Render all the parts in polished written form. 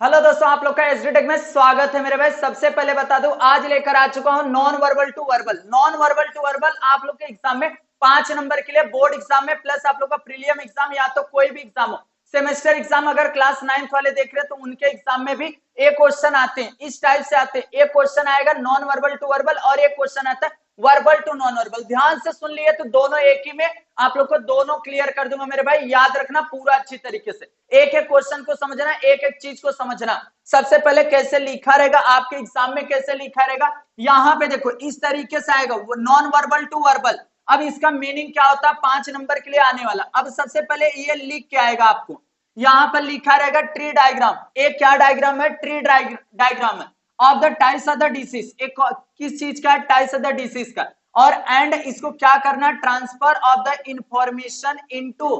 Hello दोस्तों, आप लोग का एसडी टेक में स्वागत है मेरे भाई। सबसे पहले बता दूं, आज लेकर आ चुका हूं non verbal to verbal. Non verbal to verbal आप लोग के एग्जाम में 5 नंबर के लिए, बोर्ड एग्जाम में प्लस आप लोग का प्रीलियम एग्जाम या तो कोई भी एग्जाम हो, सेमेस्टर एग्जाम अगर क्लास 9th वाले देख रहे हैं तो उनके एग्जाम में भी एक क्वेश्चन आते हैं, इस टाइप से आते हैं। एक क्वेश्चन आएगा नॉन वर्बल टू वर्बल और एक क्वेश्चन आता है वर्बल टू नॉन वर्बल। ध्यान से सुन लिए तो दोनों एक ही में आप लोग को दोनों क्लियर कर दूंगा मेरे भाई। याद रखना पूरा अच्छी तरीके से, एक एक क्वेश्चन को समझना, एक एक चीज को समझना। सबसे पहले कैसे लिखा रहेगा आपके एग्जाम में, कैसे लिखा रहेगा यहाँ पे देखो, इस तरीके से आएगा नॉन वर्बल टू वर्बल। अब इसका मीनिंग क्या होता है 5 नंबर के लिए आने वाला। अब सबसे पहले ये लिख के आएगा आपको, यहाँ पर लिखा रहेगा ट्री डायग्राम। एक क्या डायग्राम है? ट्री डायग्राम है। Of the types of the disease, एक किस चीज का? टाइप्स ऑफ द डिसीज का। और एंड इसको क्या करना? Transfer of the information into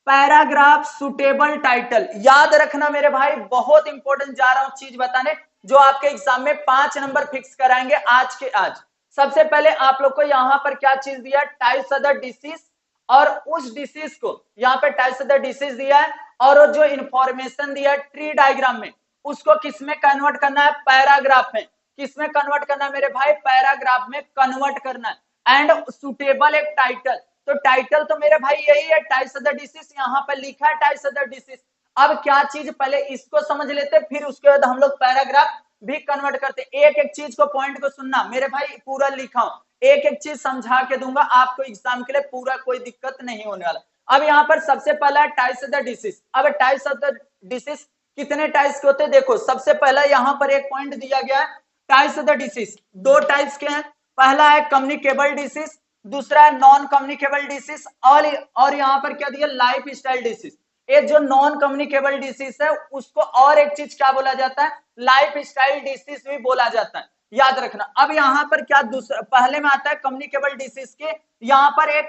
paragraph suitable title. याद रखना मेरे भाई, बहुत इंपॉर्टेंट जा रहा हूं चीज बताने, जो आपके एग्जाम में 5 नंबर फिक्स कराएंगे आज के आज। सबसे पहले आप लोग को यहाँ पर क्या चीज दिया? टाइप्स ऑफ द डिसीज, और उस डिसीज को यहाँ पे टाइप्स ऑफ द डिसीज दिया है, और जो इंफॉर्मेशन दिया है ट्री डायग्राम में, उसको किस में कन्वर्ट करना है? पैराग्राफ में। किस में कन्वर्ट करना है मेरे भाई? पैराग्राफ में कन्वर्ट करना है। एंड सुटेबल एक टाइटल, तो टाइटल तो मेरे भाई यही है, टाइप्स ऑफ द डिसीज। यहाँ पर लिखा है टाइप्स ऑफ द डिसीज। अब क्या चीज, पहले इसको समझ लेते, फिर उसके बाद हम लोग पैराग्राफ भी कन्वर्ट करते। एक एक चीज को, पॉइंट को सुनना मेरे भाई, पूरा लिखा हूं, एक एक चीज समझा के दूंगा आपको एग्जाम के लिए, पूरा कोई दिक्कत नहीं होने वाला। अब यहाँ पर सबसे पहला टाइप्स ऑफ द डिसीज। अब टाइप्स ऑफ द डिसीज कितने टाइप्स के होते हैं? देखो सबसे पहला यहाँ पर एक पॉइंट दिया गया है, टाइप्स ऑफ द डिसीज दो टाइप्स के हैं। पहला है कम्युनिकेबल डिसीज, दूसरा है नॉन कम्युनिकेबल डिसीज, और यहाँ पर क्या दिया? Life style disease. ये जो नॉन कम्युनिकेबल डिसीज है उसको और एक चीज क्या बोला जाता है? लाइफ स्टाइल डिसीज भी बोला जाता है, याद रखना। अब यहाँ पर क्या दूसरा, पहले में आता है कम्युनिकेबल डिसीज के। यहाँ पर एक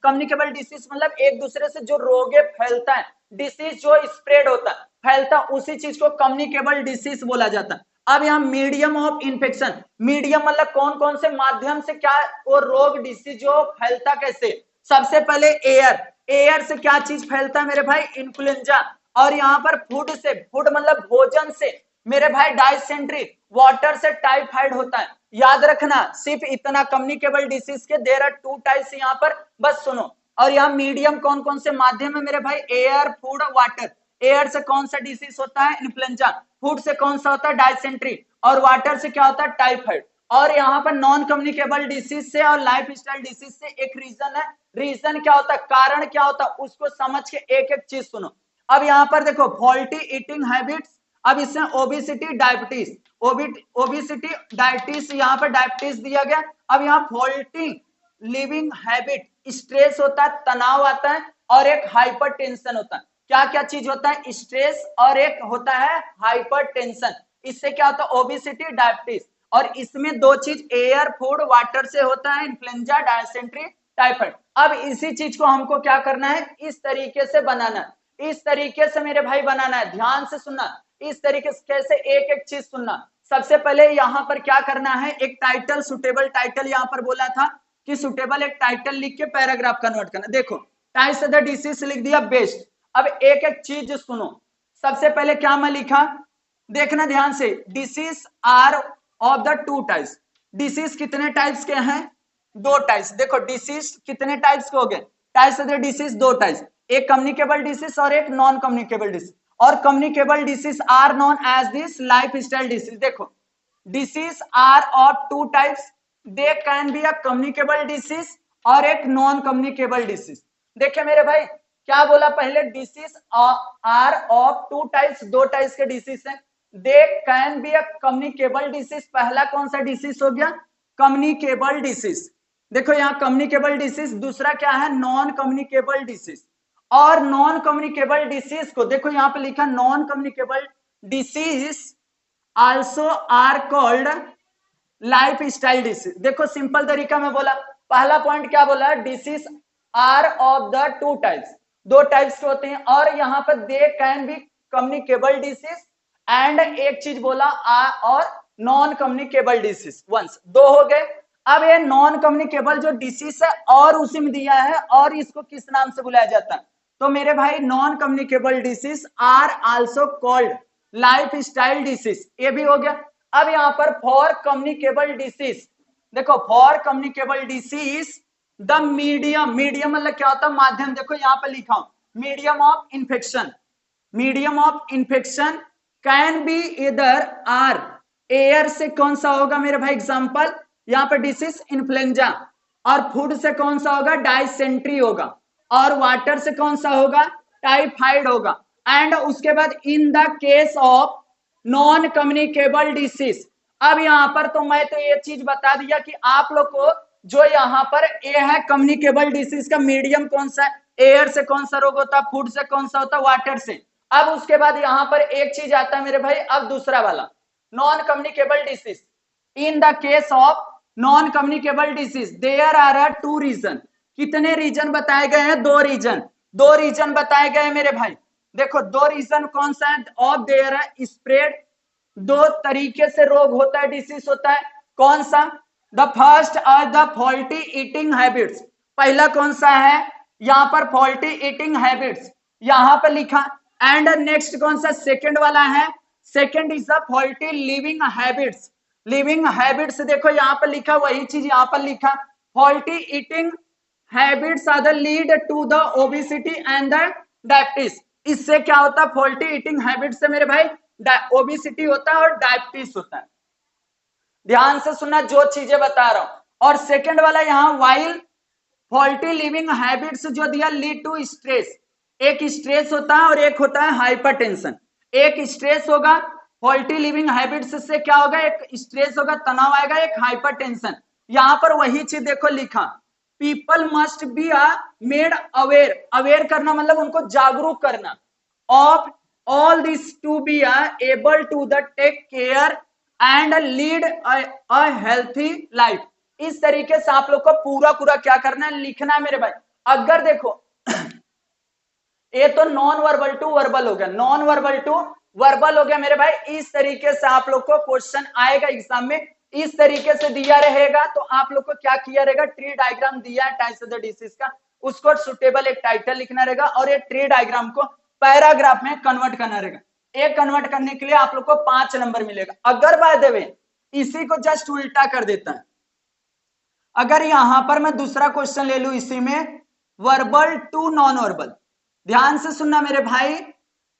कम्युनिकेबल डिसीज मतलब एक दूसरे से जो रोगे फैलता है, डिसीज जो स्प्रेड होता है, फैलता, उसी चीज को कम्युनिकेबल डिसीज बोला जाता है। अब यहाँ मीडियम ऑफ इन्फेक्शन, मीडियम मतलब कौन कौन से माध्यम से क्या वो रोग डिसीज जो फैलता कैसे? सबसे पहले एयर, एयर से क्या चीज फैलता है मेरे भाई? इन्फ्लुएंजा। और यहाँ पर फूड से, फूड मतलब भोजन से मेरे भाई डायसेंट्री, वाटर से टाइफाइड होता है। याद रखना सिर्फ इतना, कम्युनिकेबल डिसीज के देयर आर 2 टाइप्स यहाँ पर, बस सुनो। और यहाँ मीडियम कौन कौन से माध्यम है मेरे भाई? Air, food, water. एयर से कौन सा डिसीज होता है? इन्फ्लुएंजा। फूड से कौन सा होता है? डायसेंट्री। और वाटर से क्या होता है? टाइफाइड। और यहाँ पर नॉन कम्युनिकेबल डिसीज से और लाइफ स्टाइल डिसीज से एक रीजन है। रीजन क्या होता है, कारण क्या होता है, उसको समझ के एक एक चीज सुनो। अब यहाँ पर देखो, फॉल्टी ईटिंग हैबिट्स, अब इसमें ओबिसिटी, डायबिटीज, ओबिसिटी, डायबिटीज, यहाँ पर डायबिटीज दिया गया। अब यहाँ फॉल्टी लिविंग हैबिट, स्ट्रेस होता है, तनाव आता है, और एक हाइपरटेंशन होता है। क्या क्या चीज होता है? स्ट्रेस, और एक होता है हाइपरटेंशन। इससे क्या होता है? Obesity, diabetes. और इसमें दो चीज एयर, फूड, वाटर से होता है, इन्फ्लुएंजा, डायसेंट्री, टाइफाइड। अब इसी चीज को हमको क्या करना है? इस तरीके से बनाना है, इस तरीके से मेरे भाई बनाना है। ध्यान से सुनना, इस तरीके से कैसे, एक एक चीज सुनना। सबसे पहले यहाँ पर क्या करना है? एक टाइटल, सुटेबल टाइटल, यहाँ पर बोला था कि सुटेबल एक टाइटल लिख के पैराग्राफ कन्वर्ट करना। देखो टाइप्स ऑफ द डिसीज लिख दिया, बेस्ट। अब एक एक चीज सुनो। सबसे पहले क्या मैं लिखा, देखना ध्यान से, disease are of the 2 types. Disease कितने टाइप्स के हैं? 2 टाइप्स। देखो डिसीज कितने टाइप्स के हो गए? Types of the disease 2 types, एक कम्युनिकेबल डिसीज और एक नॉन कम्युनिकेबल डिसीज। और communicable disease are known as this life style disease. देखो disease are of 2 types, they can be a communicable disease और एक नॉन कम्युनिकेबल डिसीज। देखिए मेरे भाई क्या बोला पहले, disease are of 2 types, 2 types के डिसीज हैं। They can be a communicable disease, पहला कौन सा डिसीज हो गया? Communicable disease. देखो यहाँ कम्युनिकेबल डिसीज, दूसरा क्या है? Non communicable disease. और नॉन कम्युनिकेबल डिसीज को देखो यहाँ पे लिखा, non communicable disease also are called life style disease. देखो सिंपल तरीका में बोला, पहला पॉइंट क्या बोला? Disease are of the 2 types, 2 types के होते हैं। और यहाँ पर दे can B communicable disease, and एक चीज बोला और नॉन कम्युनिकेबल डिसीज। वंस 2 हो गए। अब ये नॉन कम्युनिकेबल जो डिसीज है और उसी में दिया है, और इसको किस नाम से बुलाया जाता है? तो मेरे भाई non communicable disease are also called life style disease, ये भी हो गया। अब यहाँ पर फॉर कम्युनिकेबल डिसीज, देखो for communicable disease the medium, medium मतलब क्या होता है, माध्यम। देखो यहाँ पर लिखा हूं, medium of infection, medium of infection can be इधर आर, एयर से कौन सा होगा मेरे भाई एग्जांपल, यहाँ पर डिसीज इन्फ्लुएंजा, और फूड से कौन सा होगा, डायसेंट्री होगा, और वाटर से कौन सा होगा, टाइफाइड होगा। एंड उसके बाद इन the case of non communicable disease, अब यहाँ पर तो मैं तो ये चीज बता दिया कि आप लोग को जो यहाँ पर ए है कम्युनिकेबल डिसीज का मीडियम कौन सा है, एयर से कौन सा रोग होता है, फूड से कौन सा होता है, वाटर से। अब उसके बाद यहाँ पर एक चीज आता है मेरे भाई, अब दूसरा वाला non communicable disease, in the case of non communicable disease there are two reason, कितने रीजन बताए गए हैं, दो रीजन, दो रीजन बताए गए मेरे भाई। देखो दो रीजन कौन सा है, ऑफ देयर है स्प्रेड, दो तरीके से रोग होता है, डिसीज होता है, कौन सा, the first are the faulty eating habits, पहला कौन सा है यहाँ पर फॉल्टी ईटिंग हैबिट्स, यहाँ पर लिखा। एंड नेक्स्ट कौन सा, सेकंड वाला है, second is the faulty living habits, living habits देखो यहाँ पर लिखा, वही चीज यहाँ पर लिखा, faulty eating habits are the lead to the obesity and the diabetes. इससे क्या होता है, फॉल्टी ईटिंग हैबिट से मेरे भाई ओबेसिटी होता है और डायबिटीज होता है। ध्यान से सुनना जो चीजें बता रहा हूं। और सेकंड वाला यहाँ वाइल फॉल्टी लिविंग हैबिट्स जो दिया लीड टू स्ट्रेस, एक स्ट्रेस होता है और एक होता है हाइपरटेंशन। एक स्ट्रेस होगा, फॉल्टी लिविंग हैबिट्स से क्या होगा, एक स्ट्रेस होगा, तनाव आएगा, एक हाइपरटेंशन। यहाँ पर वही चीज देखो लिखा, people must be made aware, aware करना मतलब उनको जागरूक करना, of all this to be able to the take care and lead a healthy life. इस तरीके से आप लोग को पूरा पूरा क्या करना है, लिखना है मेरे भाई। अगर देखो ये तो नॉन वर्बल टू वर्बल हो गया, नॉन वर्बल टू वर्बल हो गया मेरे भाई। इस तरीके से आप लोग को क्वेश्चन आएगा एग्जाम में, इस तरीके से दिया रहेगा। तो आप लोग को क्या किया रहेगा, ट्री डायग्राम दिया है टाइप्स ऑफ द डिसीज का, उसको सुटेबल एक टाइटल लिखना रहेगा और ये ट्री डायग्राम को पैराग्राफ में कन्वर्ट करना रहेगा। एक कन्वर्ट करने के लिए आप लोग को 5 नंबर मिलेगा। अगर बाय द वे इसी को जस्ट उल्टा कर देता है, अगर यहां पर मैं दूसरा क्वेश्चन ले लू इसी में, वर्बल टू नॉन वर्बल, ध्यान से सुनना मेरे भाई,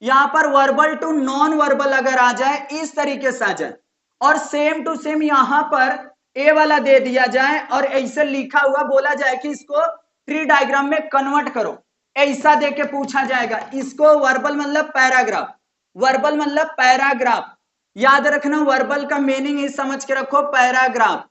यहां पर वर्बल टू नॉन वर्बल अगर आ जाए, इस तरीके से आ जाए, और सेम टू सेम यहां पर ए वाला दे दिया जाए और ऐसे लिखा हुआ बोला जाए कि इसको ट्री डायग्राम में कन्वर्ट करो, ऐसा दे के पूछा जाएगा। इसको वर्बल मतलब पैराग्राफ, वर्बल मतलब पैराग्राफ, याद रखना वर्बल का मीनिंग ही समझ के रखो, पैराग्राफ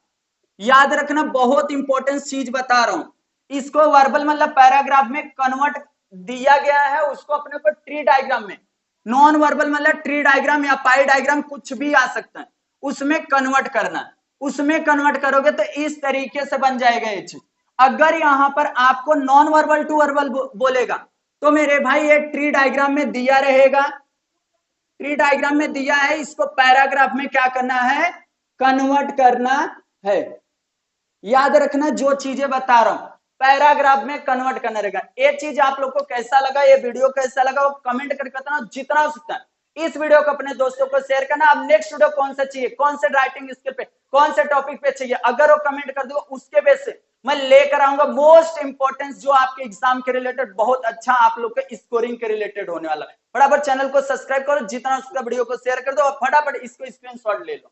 याद रखना, बहुत इंपॉर्टेंट चीज बता रहा हूं। इसको वर्बल मतलब पैराग्राफ में कन्वर्ट दिया गया है, उसको अपने को ट्री डायग्राम में, नॉन वर्बल मतलब ट्री डायग्राम या पाई डायग्राम कुछ भी आ सकता है, उसमें कन्वर्ट करना, उसमें कन्वर्ट करोगे तो इस तरीके से बन जाएगा ये चीज। अगर यहां पर आपको नॉन वर्बल टू वर्बल बोलेगा तो मेरे भाई ये ट्री डायग्राम में दिया रहेगा, ट्री डायग्राम में दिया है, इसको पैराग्राफ में क्या करना है, कन्वर्ट करना है। याद रखना जो चीजें बता रहा हूं पैराग्राफ में कन्वर्ट करना रहेगा। ये चीज आप लोग को कैसा लगा, ये वीडियो कैसा लगा वो कमेंट करके बताना, जितना हो सकता है इस वीडियो को अपने दोस्तों को शेयर करना। अब नेक्स्ट वीडियो कौन सा चाहिए, कौन से राइटिंग स्किल पे, कौन से टॉपिक पे चाहिए, अगर वो कमेंट कर दो उसके बेस से मैं लेकर आऊंगा मोस्ट इंपोर्टेंट जो आपके एग्जाम के रिलेटेड बहुत अच्छा आप लोग के स्कोरिंग के रिलेटेड होने वाला है। फटाफट चैनल को सब्सक्राइब करो, जितना उसका वीडियो को शेयर कर दो और फटाफट इसको स्क्रीनशॉट ले लो।